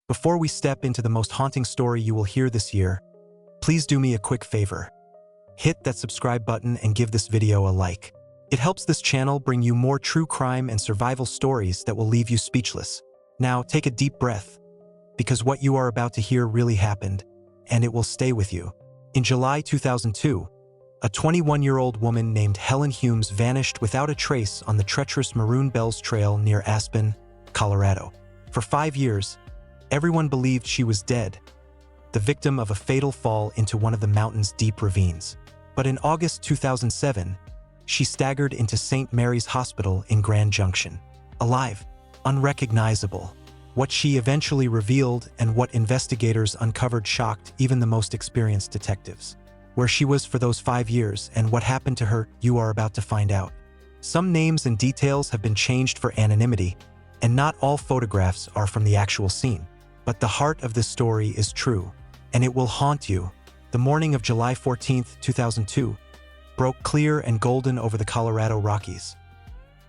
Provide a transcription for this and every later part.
Before we step into the most haunting story you will hear this year, please do me a quick favor. Hit that subscribe button and give this video a like. It helps this channel bring you more true crime and survival stories that will leave you speechless. Now, take a deep breath, because what you are about to hear really happened, and it will stay with you. In July 2002, a 21-year-old woman named Helen Humes vanished without a trace on the treacherous Maroon Bells Trail near Aspen, Colorado. For 5 years, everyone believed she was dead, the victim of a fatal fall into one of the mountain's deep ravines. But in August 2007, she staggered into St. Mary's Hospital in Grand Junction. Alive, unrecognizable. What she eventually revealed and what investigators uncovered shocked even the most experienced detectives. Where she was for those 5 years and what happened to her, you are about to find out. Some names and details have been changed for anonymity, and not all photographs are from the actual scene. But the heart of this story is true, and it will haunt you. The morning of July 14, 2002, broke clear and golden over the Colorado Rockies.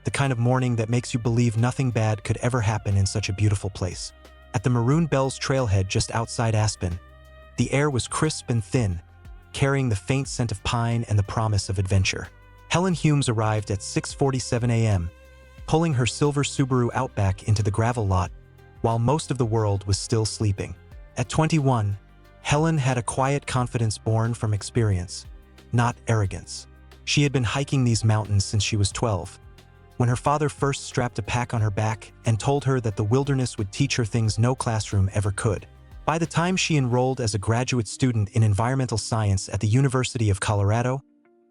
The kind of morning that makes you believe nothing bad could ever happen in such a beautiful place. At the Maroon Bells Trailhead just outside Aspen, the air was crisp and thin, carrying the faint scent of pine and the promise of adventure. Helen Humes arrived at 6:47 a.m., pulling her silver Subaru Outback into the gravel lot, while most of the world was still sleeping. At 21, Helen had a quiet confidence born from experience, not arrogance. She had been hiking these mountains since she was 12, when her father first strapped a pack on her back and told her that the wilderness would teach her things no classroom ever could. By the time she enrolled as a graduate student in environmental science at the University of Colorado,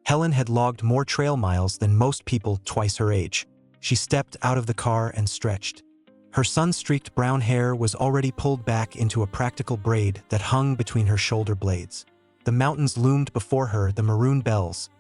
Helen had logged more trail miles than most people twice her age. She stepped out of the car and stretched. Her sun-streaked brown hair was already pulled back into a practical braid that hung between her shoulder blades. The mountains loomed before her, the Maroon Bells,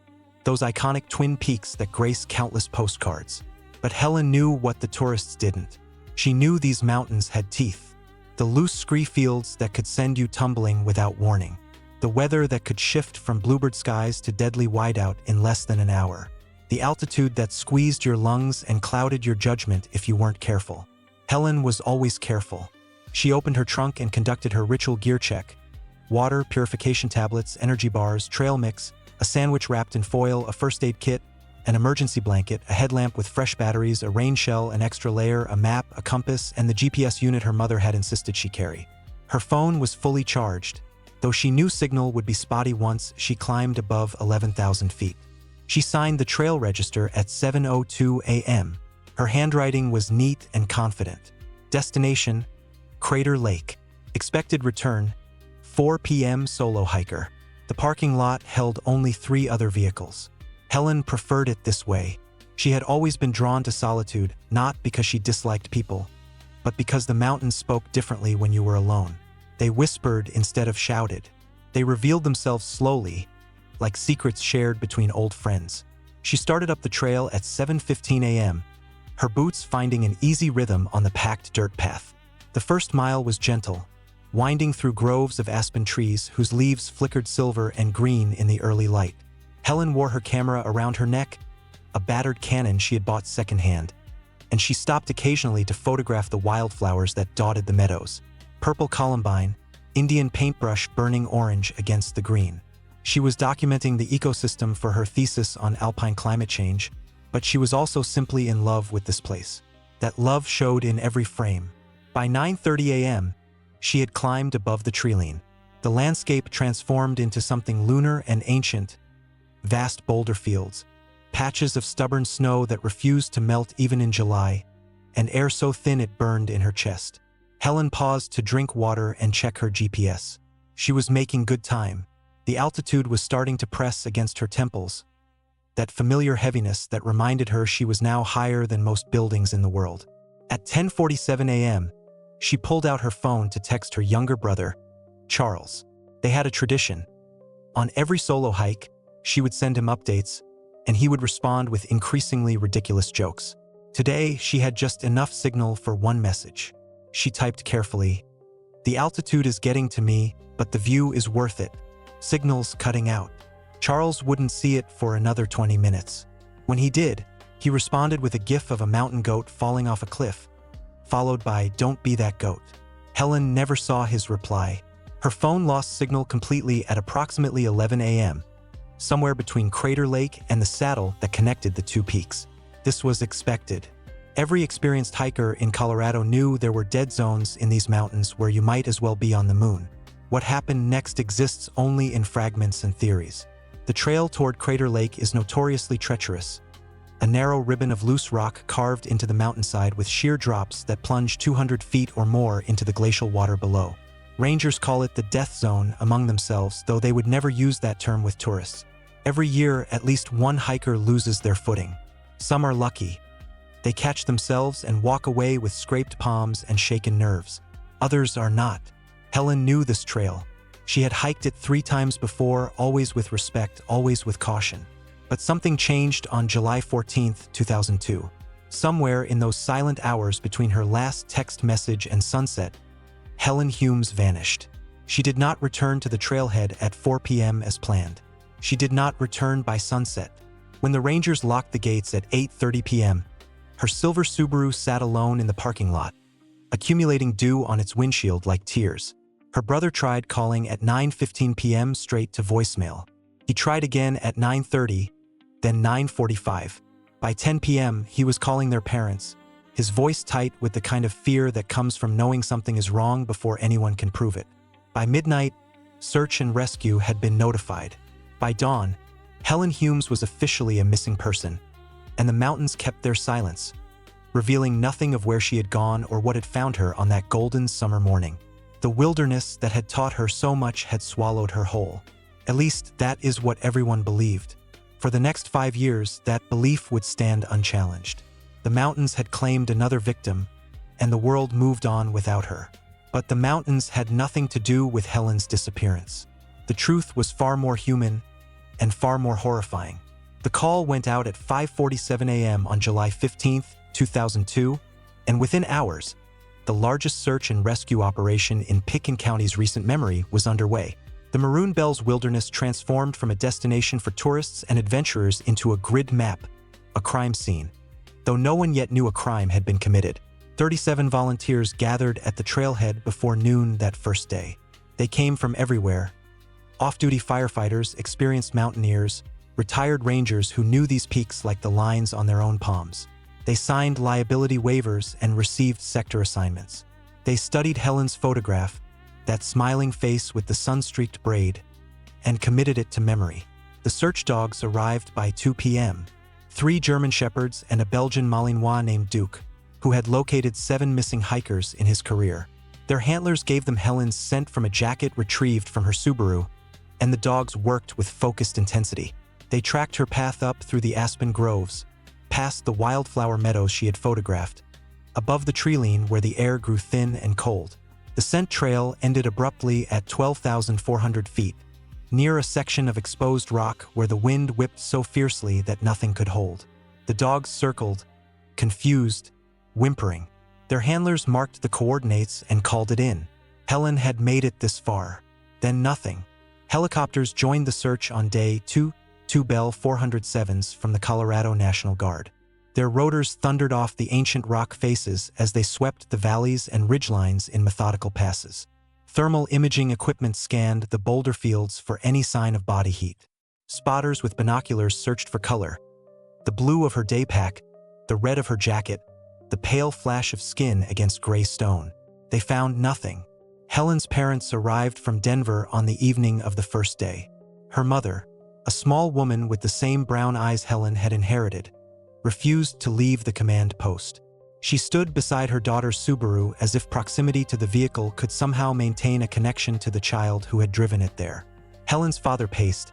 those iconic twin peaks that grace countless postcards. But Helen knew what the tourists didn't. She knew these mountains had teeth. The loose scree fields that could send you tumbling without warning. The weather that could shift from bluebird skies to deadly whiteout in less than an hour. The altitude that squeezed your lungs and clouded your judgment if you weren't careful. Helen was always careful. She opened her trunk and conducted her ritual gear check. Water, purification tablets, energy bars, trail mix, a sandwich wrapped in foil, a first aid kit, an emergency blanket, a headlamp with fresh batteries, a rain shell, an extra layer, a map, a compass, and the GPS unit her mother had insisted she carry. Her phone was fully charged. Though she knew signal would be spotty once she climbed above 11,000 feet. She signed the trail register at 7:02 a.m. Her handwriting was neat and confident. Destination, Crater Lake. Expected return, 4 p.m. solo hiker. The parking lot held only 3 other vehicles. Helen preferred it this way. She had always been drawn to solitude, not because she disliked people, but because the mountains spoke differently when you were alone. They whispered instead of shouted. They revealed themselves slowly, like secrets shared between old friends. She started up the trail at 7:15 a.m., her boots finding an easy rhythm on the packed dirt path. The first mile was gentle, winding through groves of aspen trees whose leaves flickered silver and green in the early light. Helen wore her camera around her neck, a battered Canon she had bought secondhand, and she stopped occasionally to photograph the wildflowers that dotted the meadows. Purple columbine, Indian paintbrush burning orange against the green. She was documenting the ecosystem for her thesis on alpine climate change, but she was also simply in love with this place. That love showed in every frame. By 9:30 a.m., she had climbed above the treeline. The landscape transformed into something lunar and ancient. Vast boulder fields, patches of stubborn snow that refused to melt even in July, and air so thin it burned in her chest. Helen paused to drink water and check her GPS. She was making good time. The altitude was starting to press against her temples, that familiar heaviness that reminded her she was now higher than most buildings in the world. At 10:47 a.m., she pulled out her phone to text her younger brother, Charles. They had a tradition. On every solo hike, she would send him updates, and he would respond with increasingly ridiculous jokes. Today, she had just enough signal for one message. She typed carefully, "The altitude is getting to me, but the view is worth it. Signal's cutting out." Charles wouldn't see it for another 20 minutes. When he did, he responded with a gif of a mountain goat falling off a cliff, followed by "Don't be that goat." Helen never saw his reply. Her phone lost signal completely at approximately 11 a.m., somewhere between Crater Lake and the saddle that connected the two peaks. This was expected. Every experienced hiker in Colorado knew there were dead zones in these mountains where you might as well be on the moon. What happened next exists only in fragments and theories. The trail toward Crater Lake is notoriously treacherous. A narrow ribbon of loose rock carved into the mountainside with sheer drops that plunge 200 feet or more into the glacial water below. Rangers call it the death zone among themselves, though they would never use that term with tourists. Every year, at least one hiker loses their footing. Some are lucky. They catch themselves and walk away with scraped palms and shaken nerves. Others are not. Helen knew this trail. She had hiked it 3 times before, always with respect, always with caution. But something changed on July 14, 2002. Somewhere in those silent hours between her last text message and sunset, Helen Humes vanished. She did not return to the trailhead at 4 p.m. as planned. She did not return by sunset. When the Rangers locked the gates at 8:30 p.m., her silver Subaru sat alone in the parking lot, accumulating dew on its windshield like tears. Her brother tried calling at 9:15 p.m. straight to voicemail. He tried again at 9:30, then 9:45. By 10 p.m., he was calling their parents, his voice tight with the kind of fear that comes from knowing something is wrong before anyone can prove it. By midnight, search and rescue had been notified. By dawn, Helen Humes was officially a missing person, and the mountains kept their silence, revealing nothing of where she had gone or what had found her on that golden summer morning. The wilderness that had taught her so much had swallowed her whole. At least that is what everyone believed. For the next 5 years, that belief would stand unchallenged. The mountains had claimed another victim, and the world moved on without her. But the mountains had nothing to do with Helen's disappearance. The truth was far more human and far more horrifying. The call went out at 5:47 a.m. on July 15, 2002, and within hours, the largest search and rescue operation in Pitkin County's recent memory was underway. The Maroon Bells Wilderness transformed from a destination for tourists and adventurers into a grid map, a crime scene. Though no one yet knew a crime had been committed, 37 volunteers gathered at the trailhead before noon that first day. They came from everywhere: off-duty firefighters, experienced mountaineers, retired rangers who knew these peaks like the lines on their own palms. They signed liability waivers and received sector assignments. They studied Helen's photograph, that smiling face with the sun-streaked braid, and committed it to memory. The search dogs arrived by 2 p.m. 3 German Shepherds and a Belgian Malinois named Duke, who had located 7 missing hikers in his career. Their handlers gave them Helen's scent from a jacket retrieved from her Subaru, and the dogs worked with focused intensity. They tracked her path up through the Aspen groves, past the wildflower meadows she had photographed, above the tree-line where the air grew thin and cold. The scent trail ended abruptly at 12,400 feet, near a section of exposed rock where the wind whipped so fiercely that nothing could hold. The dogs circled, confused, whimpering. Their handlers marked the coordinates and called it in. Helen had made it this far. Then nothing. Helicopters joined the search on day 2, 2 Bell 407s from the Colorado National Guard. Their rotors thundered off the ancient rock faces as they swept the valleys and ridgelines in methodical passes. Thermal imaging equipment scanned the boulder fields for any sign of body heat. Spotters with binoculars searched for color: the blue of her day pack, the red of her jacket, the pale flash of skin against gray stone. They found nothing. Helen's parents arrived from Denver on the evening of the first day. Her mother, a small woman with the same brown eyes Helen had inherited, refused to leave the command post. She stood beside her daughter's Subaru as if proximity to the vehicle could somehow maintain a connection to the child who had driven it there. Helen's father paced,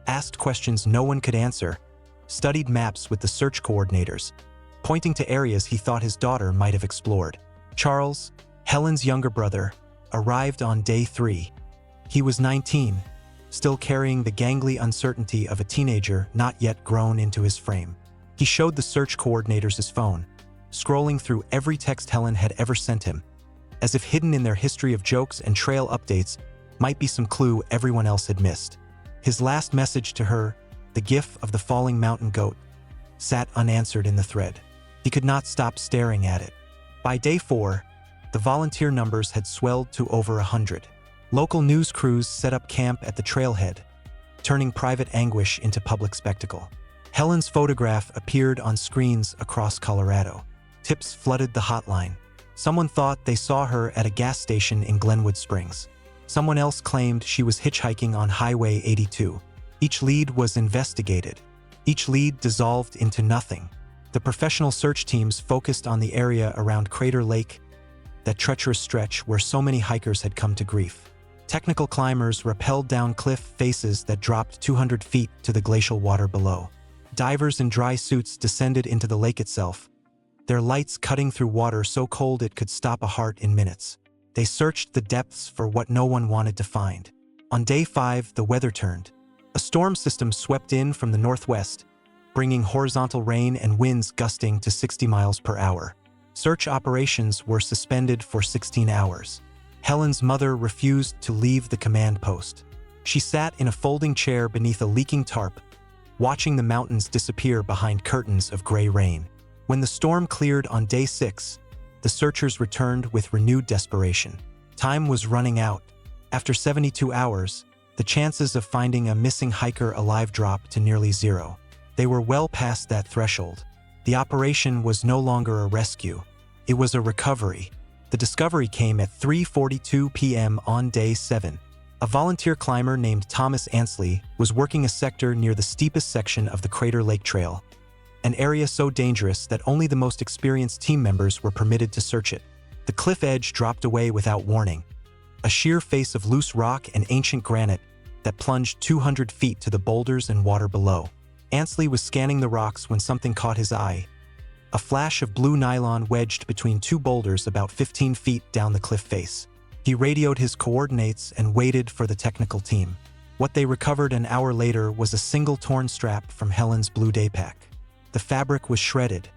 asked questions no one could answer, studied maps with the search coordinators, pointing to areas he thought his daughter might have explored. Charles, Helen's younger brother, arrived on day 3. He was 19, still carrying the gangly uncertainty of a teenager not yet grown into his frame. He showed the search coordinators his phone, scrolling through every text Helen had ever sent him, as if hidden in their history of jokes and trail updates might be some clue everyone else had missed. His last message to her, the gif of the falling mountain goat, sat unanswered in the thread. He could not stop staring at it. By day 4, The volunteer numbers had swelled to over 100. Local news crews set up camp at the trailhead, turning private anguish into public spectacle. Helen's photograph appeared on screens across Colorado. Tips flooded the hotline. Someone thought they saw her at a gas station in Glenwood Springs. Someone else claimed she was hitchhiking on Highway 82. Each lead was investigated. Each lead dissolved into nothing. The professional search teams focused on the area around Crater Lake, that treacherous stretch where so many hikers had come to grief. Technical climbers rappelled down cliff faces that dropped 200 feet to the glacial water below. Divers in dry suits descended into the lake itself, their lights cutting through water so cold it could stop a heart in minutes. They searched the depths for what no one wanted to find. On day 5, the weather turned. A storm system swept in from the northwest, bringing horizontal rain and winds gusting to 60 miles per hour. Search operations were suspended for 16 hours. Helen's mother refused to leave the command post. She sat in a folding chair beneath a leaking tarp, watching the mountains disappear behind curtains of gray rain. When the storm cleared on day 6, the searchers returned with renewed desperation. Time was running out. After 72 hours, the chances of finding a missing hiker alive dropped to nearly zero. They were well past that threshold. The operation was no longer a rescue. It was a recovery. The discovery came at 3:42 p.m. on day 7. A volunteer climber named Thomas Ansley was working a sector near the steepest section of the Crater Lake Trail, an area so dangerous that only the most experienced team members were permitted to search it. The cliff edge dropped away without warning, a sheer face of loose rock and ancient granite that plunged 200 feet to the boulders and water below. Ansley was scanning the rocks when something caught his eye. A flash of blue nylon wedged between two boulders about 15 feet down the cliff face. He radioed his coordinates and waited for the technical team. What they recovered an hour later was a single torn strap from Helen's blue day pack. The fabric was shredded,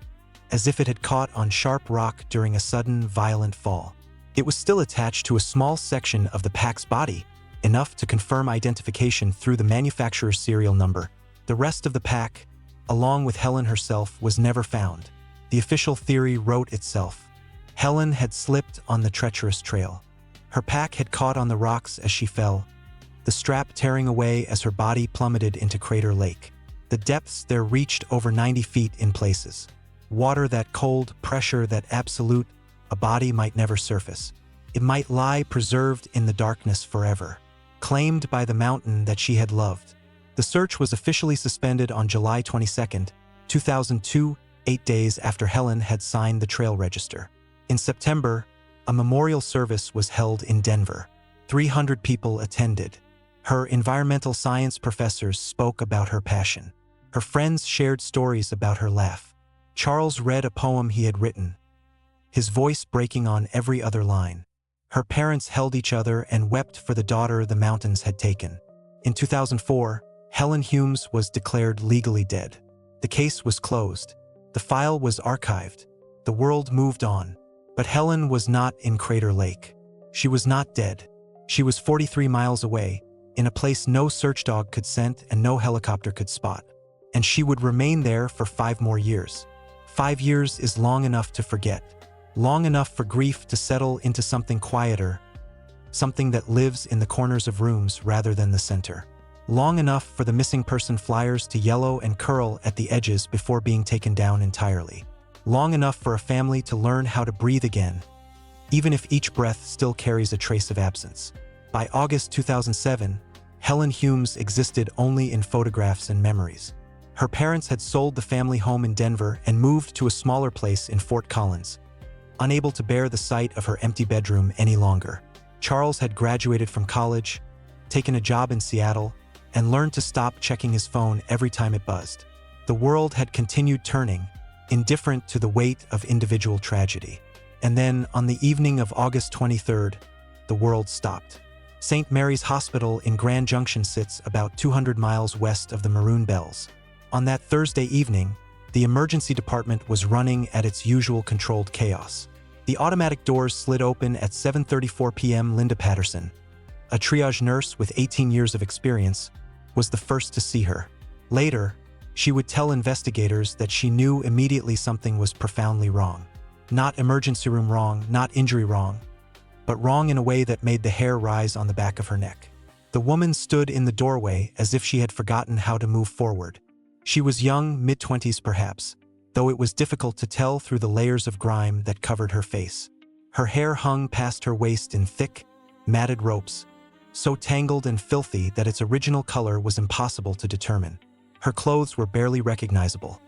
as if it had caught on sharp rock during a sudden, violent fall. It was still attached to a small section of the pack's body, enough to confirm identification through the manufacturer's serial number. The rest of the pack, along with Helen herself, was never found. The official theory wrote itself. Helen had slipped on the treacherous trail. Her pack had caught on the rocks as she fell, the strap tearing away as her body plummeted into Crater Lake. The depths there reached over 90 feet in places. Water that cold, pressure that absolute, a body might never surface. It might lie preserved in the darkness forever, claimed by the mountain that she had loved. The search was officially suspended on July 22, 2002, 8 days after Helen had signed the trail register. In September, a memorial service was held in Denver. 300 people attended. Her environmental science professors spoke about her passion. Her friends shared stories about her laugh. Charles read a poem he had written, his voice breaking on every other line. Her parents held each other and wept for the daughter the mountains had taken. In 2004, Helen Humes was declared legally dead. The case was closed. The file was archived. The world moved on. But Helen was not in Crater Lake. She was not dead. She was 43 miles away, in a place no search dog could scent and no helicopter could spot. And she would remain there for 5 more years. 5 years is long enough to forget. Long enough for grief to settle into something quieter, something that lives in the corners of rooms rather than the center. Long enough for the missing person flyers to yellow and curl at the edges before being taken down entirely. Long enough for a family to learn how to breathe again, even if each breath still carries a trace of absence. By August 2007, Helen Humes existed only in photographs and memories. Her parents had sold the family home in Denver and moved to a smaller place in Fort Collins, unable to bear the sight of her empty bedroom any longer. Charles had graduated from college, taken a job in Seattle, and learned to stop checking his phone every time it buzzed. The world had continued turning, indifferent to the weight of individual tragedy. And then, on the evening of August 23rd, the world stopped. St. Mary's Hospital in Grand Junction sits about 200 miles west of the Maroon Bells. On that Thursday evening, the emergency department was running at its usual controlled chaos. The automatic doors slid open at 7:34 p.m. Linda Patterson, a triage nurse with 18 years of experience, was the first to see her. Later, she would tell investigators that she knew immediately something was profoundly wrong. Not emergency room wrong, not injury wrong, but wrong in a way that made the hair rise on the back of her neck. The woman stood in the doorway as if she had forgotten how to move forward. She was young, mid-20s perhaps, though it was difficult to tell through the layers of grime that covered her face. Her hair hung past her waist in thick, matted ropes, so tangled and filthy that its original color was impossible to determine. Her clothes were barely recognizable.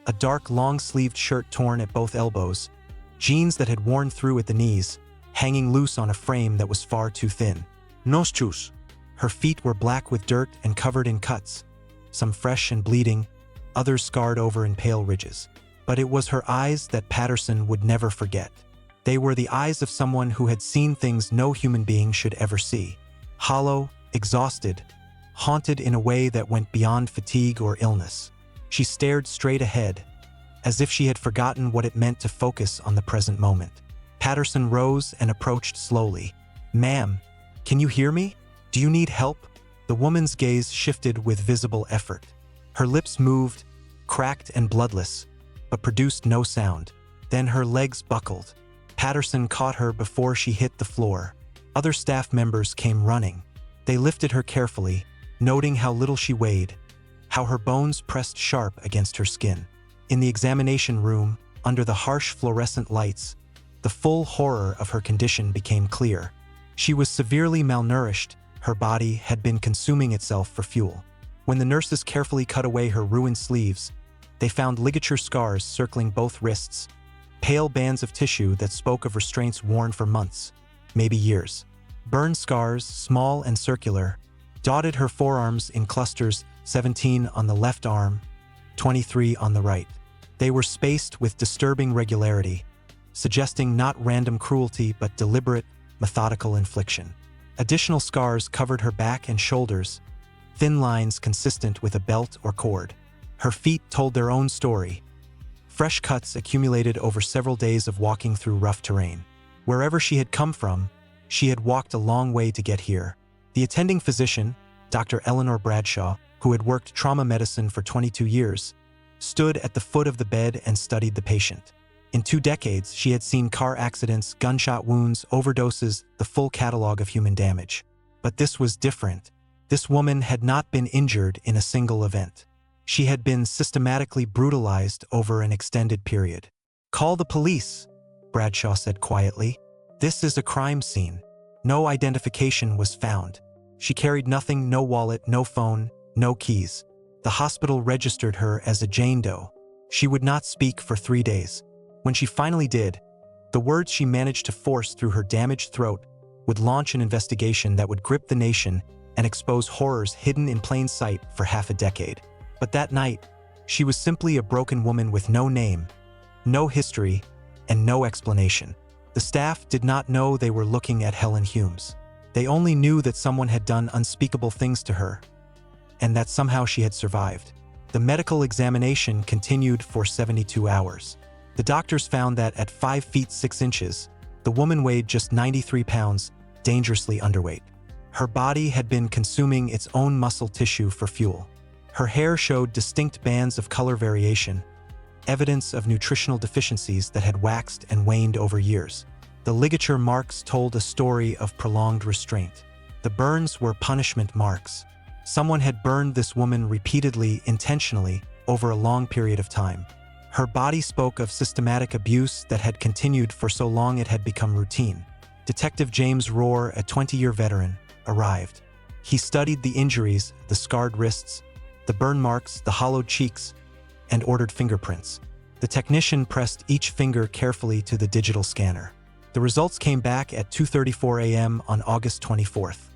A dark, long-sleeved shirt torn at both elbows, jeans that had worn through at the knees, hanging loose on a frame that was far too thin. Nos shoes. Her feet were black with dirt and covered in cuts, some fresh and bleeding, others scarred over in pale ridges. But it was her eyes that Patterson would never forget. They were the eyes of someone who had seen things no human being should ever see. Hollow, exhausted, haunted in a way that went beyond fatigue or illness. She stared straight ahead, as if she had forgotten what it meant to focus on the present moment. Patterson rose and approached slowly. "Ma'am, can you hear me? Do you need help?" The woman's gaze shifted with visible effort. Her lips moved, cracked and bloodless, but produced no sound. Then her legs buckled. Patterson caught her before she hit the floor. Other staff members came running. They lifted her carefully, noting how little she weighed, how her bones pressed sharp against her skin. In the examination room, under the harsh fluorescent lights, the full horror of her condition became clear. She was severely malnourished. Her body had been consuming itself for fuel. When the nurses carefully cut away her ruined sleeves, they found ligature scars circling both wrists, pale bands of tissue that spoke of restraints worn for months, maybe years. Burn scars, small and circular, dotted her forearms in clusters, 17 on the left arm, 23 on the right. They were spaced with disturbing regularity, suggesting not random cruelty but deliberate, methodical infliction. Additional scars covered her back and shoulders, thin lines consistent with a belt or cord. Her feet told their own story. Fresh cuts accumulated over several days of walking through rough terrain. Wherever she had come from, she had walked a long way to get here. The attending physician, Dr. Eleanor Bradshaw, who had worked trauma medicine for 22 years, stood at the foot of the bed and studied the patient. In 2 decades, she had seen car accidents, gunshot wounds, overdoses, the full catalog of human damage. But this was different. This woman had not been injured in a single event. She had been systematically brutalized over an extended period. "Call the police," Bradshaw said quietly. "This is a crime scene." No identification was found. She carried nothing, no wallet, no phone, no keys. The hospital registered her as a Jane Doe. She would not speak for 3 days. When she finally did, the words she managed to force through her damaged throat would launch an investigation that would grip the nation and expose horrors hidden in plain sight for half a decade. But that night, she was simply a broken woman with no name, no history, and no explanation. The staff did not know they were looking at Helen Humes. They only knew that someone had done unspeakable things to her, and that somehow she had survived. The medical examination continued for 72 hours. The doctors found that at 5 feet 6 inches, the woman weighed just 93 pounds, dangerously underweight. Her body had been consuming its own muscle tissue for fuel. Her hair showed distinct bands of color variation, evidence of nutritional deficiencies that had waxed and waned over years. The ligature marks told a story of prolonged restraint. The burns were punishment marks. Someone had burned this woman repeatedly, intentionally, over a long period of time. Her body spoke of systematic abuse that had continued for so long it had become routine. Detective James Rohr, a 20-year veteran, arrived. He studied the injuries, the scarred wrists, the burn marks, the hollowed cheeks, and ordered fingerprints. The technician pressed each finger carefully to the digital scanner. The results came back at 2:34 a.m. on August 24th.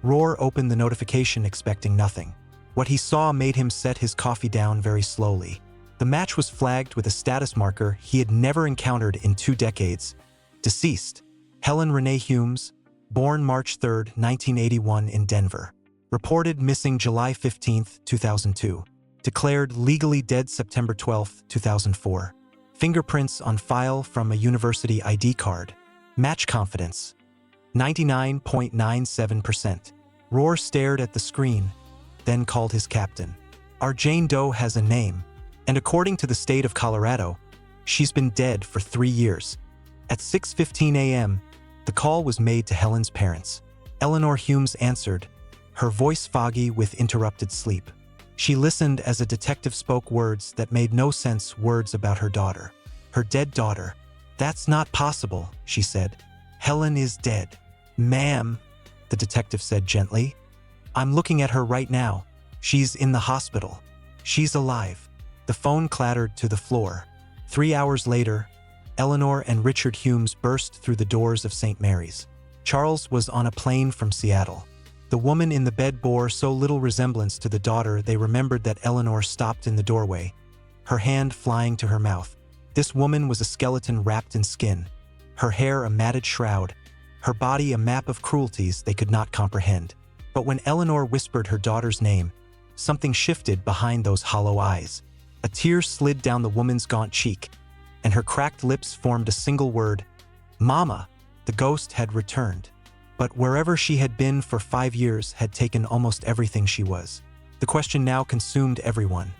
Rohr opened the notification expecting nothing. What he saw made him set his coffee down very slowly. The match was flagged with a status marker he had never encountered in 2 decades. Deceased, Helen Renee Humes, born March 3, 1981 in Denver. Reported missing July 15, 2002. Declared legally dead September 12, 2004. Fingerprints on file from a university ID card. Match confidence, 99.97%. Rohr stared at the screen, then called his captain. "Our Jane Doe has a name, and according to the state of Colorado, She's been dead for 3 years. At 6:15 a.m., the call was made to Helen's parents. Eleanor Humes answered, her voice foggy with interrupted sleep. She listened as a detective spoke words that made no sense, words about her daughter. Her dead daughter. "That's not possible," she said. "Helen is dead." "Ma'am," the detective said gently. "I'm looking at her right now. She's in the hospital. She's alive." The phone clattered to the floor. 3 hours later, Eleanor and Richard Humes burst through the doors of St. Mary's. Charles was on a plane from Seattle. The woman in the bed bore so little resemblance to the daughter they remembered that Eleanor stopped in the doorway, her hand flying to her mouth. This woman was a skeleton wrapped in skin, her hair a matted shroud, her body a map of cruelties they could not comprehend. But when Eleanor whispered her daughter's name, something shifted behind those hollow eyes. A tear slid down the woman's gaunt cheek, and her cracked lips formed a single word, "Mama." The ghost had returned. But wherever she had been for 5 years had taken almost everything she was. The question now consumed everyone.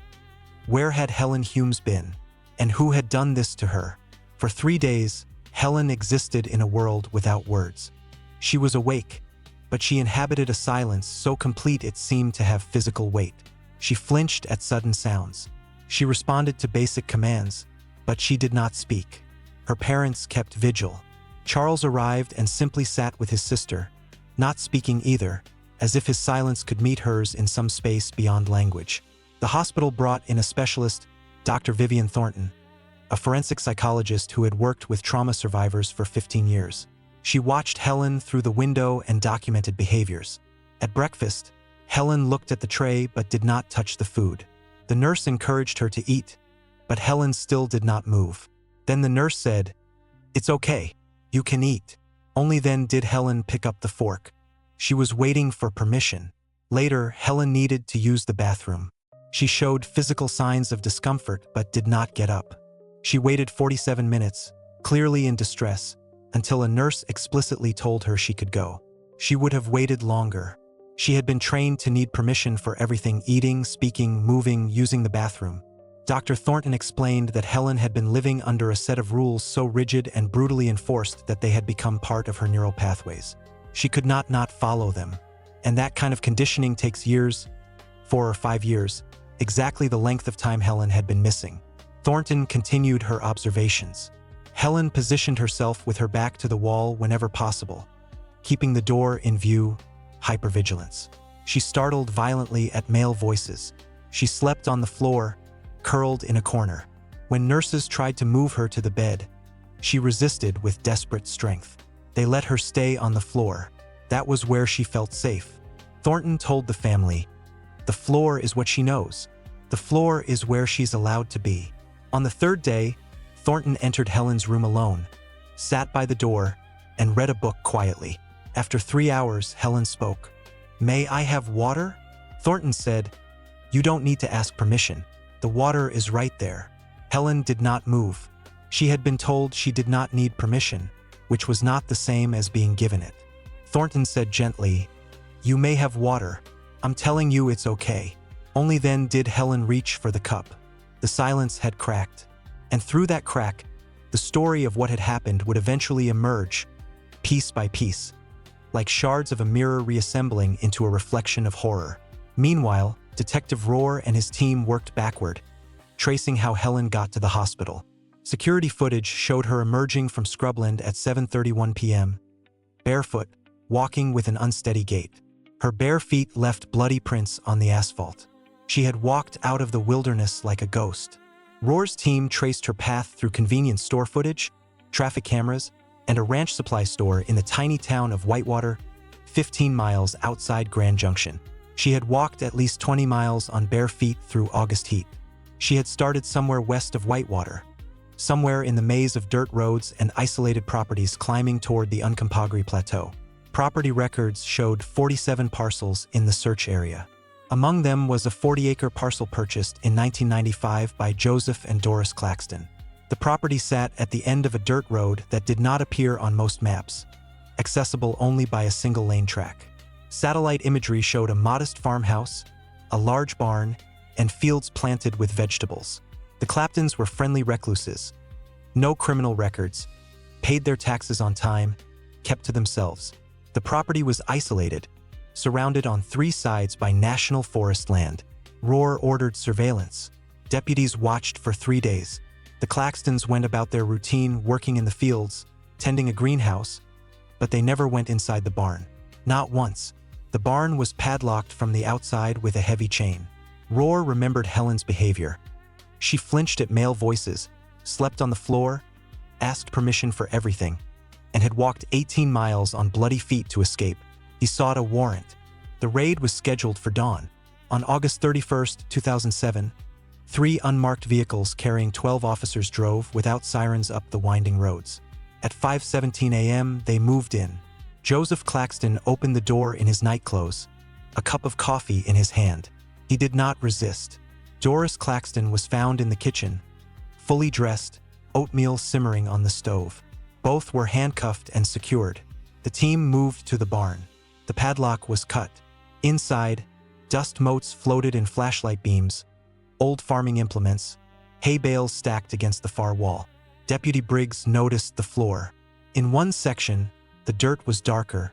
Where had Helen Humes been? And who had done this to her? For 3 days, Helen existed in a world without words. She was awake, but she inhabited a silence so complete it seemed to have physical weight. She flinched at sudden sounds. She responded to basic commands, but she did not speak. Her parents kept vigil. Charles arrived and simply sat with his sister, not speaking either, as if his silence could meet hers in some space beyond language. The hospital brought in a specialist, Dr. Vivian Thornton, a forensic psychologist who had worked with trauma survivors for 15 years. She watched Helen through the window and documented behaviors. At breakfast, Helen looked at the tray but did not touch the food. The nurse encouraged her to eat, but Helen still did not move. Then the nurse said, "It's okay. You can eat." Only then did Helen pick up the fork. She was waiting for permission. Later, Helen needed to use the bathroom. She showed physical signs of discomfort but did not get up. She waited 47 minutes, clearly in distress, until a nurse explicitly told her she could go. She would have waited longer. She had been trained to need permission for everything: eating, speaking, moving, using the bathroom. Dr. Thornton explained that Helen had been living under a set of rules so rigid and brutally enforced that they had become part of her neural pathways. She could not follow them. And that kind of conditioning takes years, 4 or 5 years, exactly the length of time Helen had been missing. Thornton continued her observations. Helen positioned herself with her back to the wall whenever possible, keeping the door in view, hypervigilance. She startled violently at male voices. She slept on the floor, curled in a corner. When nurses tried to move her to the bed, she resisted with desperate strength. They let her stay on the floor. That was where she felt safe. Thornton told the family, "The floor is what she knows. The floor is where she's allowed to be." On the 3rd day, Thornton entered Helen's room alone, sat by the door, and read a book quietly. After 3 hours, Helen spoke. "May I have water?" Thornton said, "You don't need to ask permission. The water is right there." Helen did not move. She had been told she did not need permission, which was not the same as being given it. Thornton said gently, "You may have water. I'm telling you it's okay." Only then did Helen reach for the cup. The silence had cracked, and through that crack, the story of what had happened would eventually emerge, piece by piece, like shards of a mirror reassembling into a reflection of horror. Meanwhile, Detective Rohr and his team worked backward, tracing how Helen got to the hospital. Security footage showed her emerging from scrubland at 7:31 p.m., barefoot, walking with an unsteady gait. Her bare feet left bloody prints on the asphalt. She had walked out of the wilderness like a ghost. Rohr's team traced her path through convenience store footage, traffic cameras, and a ranch supply store in the tiny town of Whitewater, 15 miles outside Grand Junction. She had walked at least 20 miles on bare feet through August heat. She had started somewhere west of Whitewater, somewhere in the maze of dirt roads and isolated properties climbing toward the Uncompahgre Plateau. Property records showed 47 parcels in the search area. Among them was a 40-acre parcel purchased in 1995 by Joseph and Doris Claxton. The property sat at the end of a dirt road that did not appear on most maps, accessible only by a single-lane track. Satellite imagery showed a modest farmhouse, a large barn, and fields planted with vegetables. The Claptons were friendly recluses, No criminal records, paid their taxes on time, kept to themselves. The property was isolated, surrounded on three sides by national forest land. Roar ordered surveillance. Deputies watched for 3 days. The Claxtons went about their routine working in the fields, tending a greenhouse, but they never went inside the barn. Not once. The barn was padlocked from the outside with a heavy chain. Roar remembered Helen's behavior. She flinched at male voices, slept on the floor, asked permission for everything, and had walked 18 miles on bloody feet to escape. He sought a warrant. The raid was scheduled for dawn. On August 31, 2007, 3 unmarked vehicles carrying 12 officers drove without sirens up the winding roads. At 5:17 a.m., they moved in. Joseph Claxton opened the door in his nightclothes, a cup of coffee in his hand. He did not resist. Doris Claxton was found in the kitchen, fully dressed, oatmeal simmering on the stove. Both were handcuffed and secured. The team moved to the barn. The padlock was cut. Inside, dust motes floated in flashlight beams, old farming implements, hay bales stacked against the far wall. Deputy Briggs noticed the floor. In one section, the dirt was darker,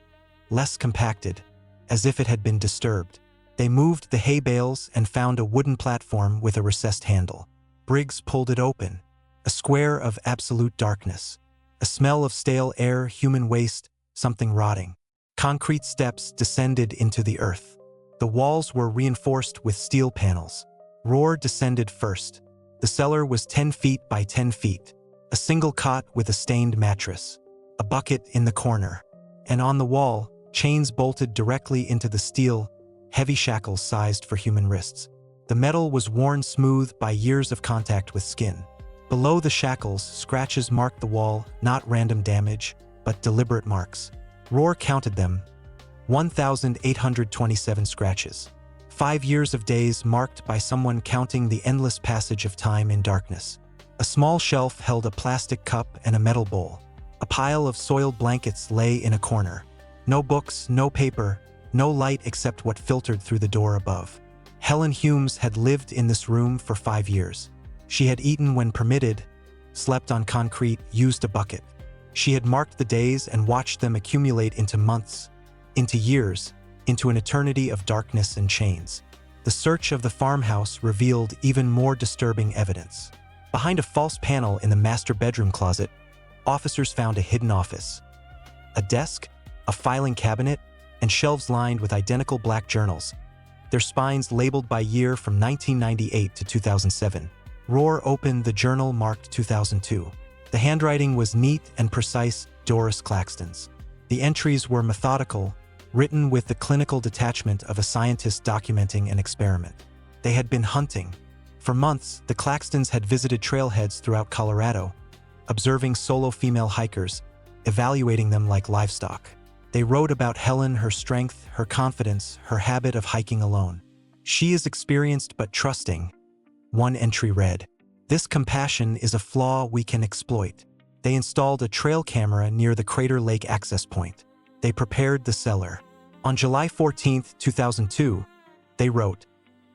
less compacted, as if it had been disturbed. They moved the hay bales and found a wooden platform with a recessed handle. Briggs pulled it open. A square of absolute darkness. A smell of stale air, human waste, something rotting. Concrete steps descended into the earth. The walls were reinforced with steel panels. Roar descended first. The cellar was 10 feet by 10 feet. A single cot with a stained mattress. A bucket in the corner. And on the wall, chains bolted directly into the steel, heavy shackles sized for human wrists. The metal was worn smooth by years of contact with skin. Below the shackles, scratches marked the wall, not random damage, but deliberate marks. Roar counted them. 1,827 scratches. 5 years of days marked by someone counting the endless passage of time in darkness. A small shelf held a plastic cup and a metal bowl. A pile of soiled blankets lay in a corner. No books, no paper, no light except what filtered through the door above. Helen Humes had lived in this room for 5 years. She had eaten when permitted, slept on concrete, used a bucket. She had marked the days and watched them accumulate into months, into years, into an eternity of darkness and chains. The search of the farmhouse revealed even more disturbing evidence. Behind a false panel in the master bedroom closet, officers found a hidden office. A desk, a filing cabinet, and shelves lined with identical black journals, their spines labeled by year from 1998 to 2007. Roar opened the journal marked 2002. The handwriting was neat and precise, Doris Claxton's. The entries were methodical, written with the clinical detachment of a scientist documenting an experiment. They had been hunting. For months, the Claxtons had visited trailheads throughout Colorado, observing solo female hikers, evaluating them like livestock. They wrote about Helen, her strength, her confidence, her habit of hiking alone. She is experienced but trusting. One entry read, "This compassion is a flaw we can exploit." They installed a trail camera near the Crater Lake access point. They prepared the cellar. On July 14, 2002, they wrote,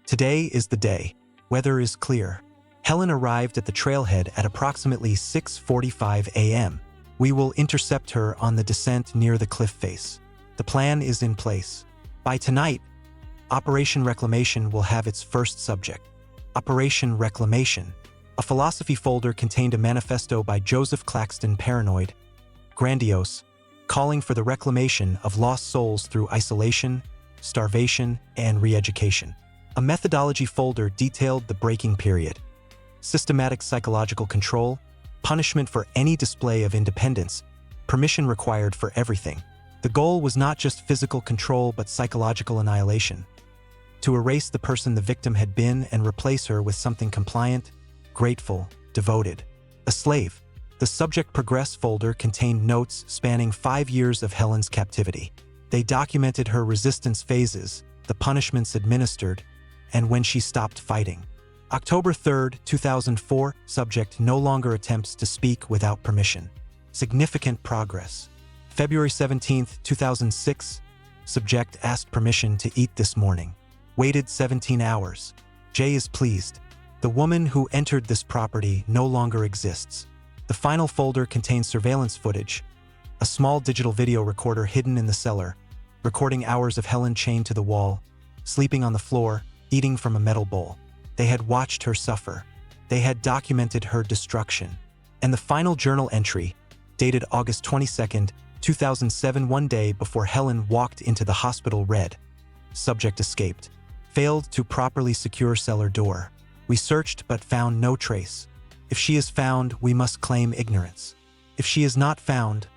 "Today is the day. Weather is clear." Helen arrived at the trailhead at approximately 6:45 a.m. "We will intercept her on the descent near the cliff face. The plan is in place. By tonight, Operation Reclamation will have its first subject." Operation Reclamation. A philosophy folder contained a manifesto by Joseph Claxton, paranoid, grandiose, calling for the reclamation of lost souls through isolation, starvation, and re-education. A methodology folder detailed the breaking period. Systematic psychological control, punishment for any display of independence, permission required for everything. The goal was not just physical control but psychological annihilation. To erase the person the victim had been and replace her with something compliant, grateful, devoted. A slave. The Subject Progress folder contained notes spanning 5 years of Helen's captivity. They documented her resistance phases, the punishments administered, and when she stopped fighting. October 3, 2004, subject no longer attempts to speak without permission. Significant progress. February 17, 2006, subject asked permission to eat this morning. Waited 17 hours. Jay is pleased. The woman who entered this property no longer exists. The final folder contains surveillance footage, a small digital video recorder hidden in the cellar, recording hours of Helen chained to the wall, sleeping on the floor, eating from a metal bowl. They had watched her suffer. They had documented her destruction. And the final journal entry, dated August 22, 2007, one day before Helen walked into the hospital, read, "Subject escaped. Failed to properly secure cellar door. We searched but found no trace. If she is found, we must claim ignorance. If she is not found,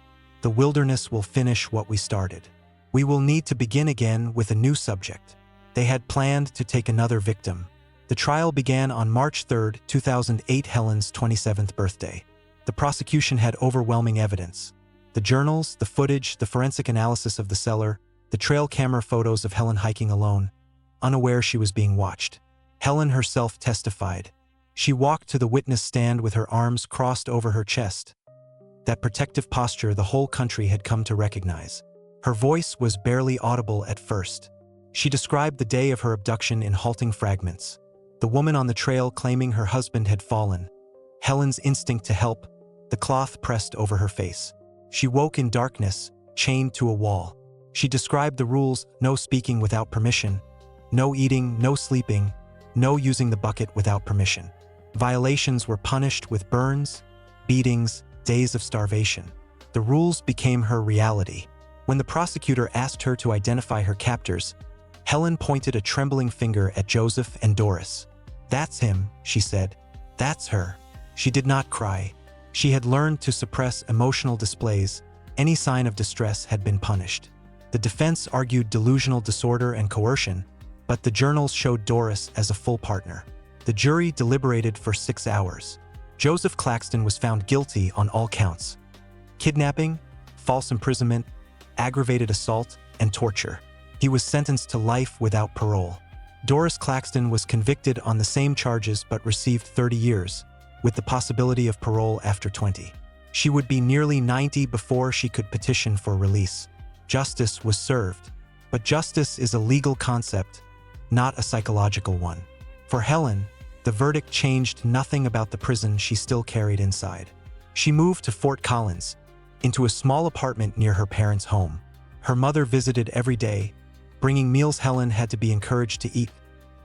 the wilderness will finish what we started. We will need to begin again with a new subject." They had planned to take another victim. The trial began on March 3, 2008, Helen's 27th birthday. The prosecution had overwhelming evidence. The journals, the footage, the forensic analysis of the cellar, the trail camera photos of Helen hiking alone, unaware she was being watched. Helen herself testified. She walked to the witness stand with her arms crossed over her chest. That protective posture the whole country had come to recognize. Her voice was barely audible at first. She described the day of her abduction in halting fragments. The woman on the trail claiming her husband had fallen. Helen's instinct to help, the cloth pressed over her face. She woke in darkness, chained to a wall. She described the rules: no speaking without permission, no eating, no sleeping, no using the bucket without permission. Violations were punished with burns, beatings, days of starvation. The rules became her reality. When the prosecutor asked her to identify her captors, Helen pointed a trembling finger at Joseph and Doris. "That's him," she said. "That's her." She did not cry. She had learned to suppress emotional displays. Any sign of distress had been punished. The defense argued delusional disorder and coercion, but the journals showed Doris as a full partner. The jury deliberated for 6 hours. Joseph Claxton was found guilty on all counts: kidnapping, false imprisonment, aggravated assault, and torture. He was sentenced to life without parole. Doris Claxton was convicted on the same charges but received 30 years, with the possibility of parole after 20. She would be nearly 90 before she could petition for release. Justice was served. But justice is a legal concept, not a psychological one. For Helen, the verdict changed nothing about the prison she still carried inside. She moved to Fort Collins, into a small apartment near her parents' home. Her mother visited every day, bringing meals Helen had to be encouraged to eat,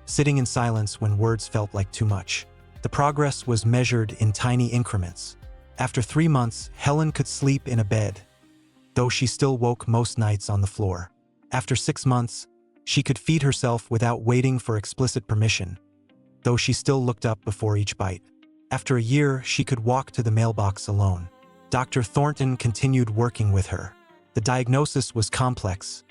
sitting in silence when words felt like too much. The progress was measured in tiny increments. After 3 months, Helen could sleep in a bed, though she still woke most nights on the floor. After 6 months, she could feed herself without waiting for explicit permission, though she still looked up before each bite. After a year, she could walk to the mailbox alone. Dr. Thornton continued working with her. The diagnosis was complex: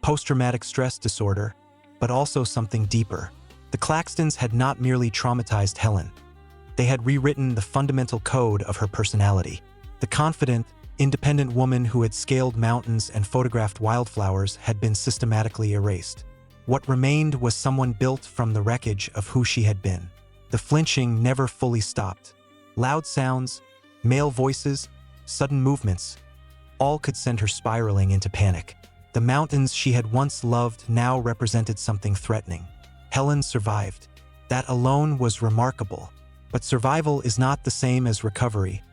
post-traumatic stress disorder, but also something deeper. The Claxtons had not merely traumatized Helen. They had rewritten the fundamental code of her personality. The confident, independent woman who had scaled mountains and photographed wildflowers had been systematically erased. What remained was someone built from the wreckage of who she had been. The flinching never fully stopped. Loud sounds, male voices, sudden movements, all could send her spiraling into panic. The mountains she had once loved now represented something threatening. Helen survived. That alone was remarkable. But survival is not the same as recovery,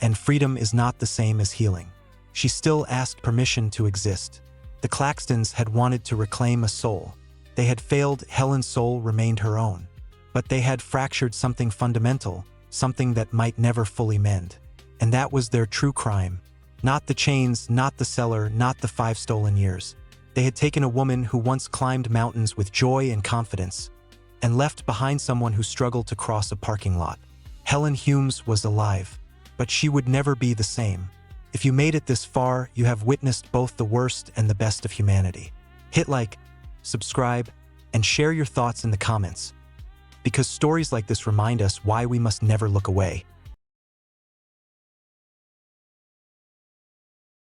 and freedom is not the same as healing. She still asked permission to exist. The Claxtons had wanted to reclaim a soul. They had failed. Helen's soul remained her own. But they had fractured something fundamental, something that might never fully mend. And that was their true crime. Not the chains, not the cellar, not the 5 stolen years. They had taken a woman who once climbed mountains with joy and confidence, and left behind someone who struggled to cross a parking lot. Helen Humes was alive, but she would never be the same. If you made it this far, you have witnessed both the worst and the best of humanity. Hit like, subscribe, and share your thoughts in the comments, because stories like this remind us why we must never look away.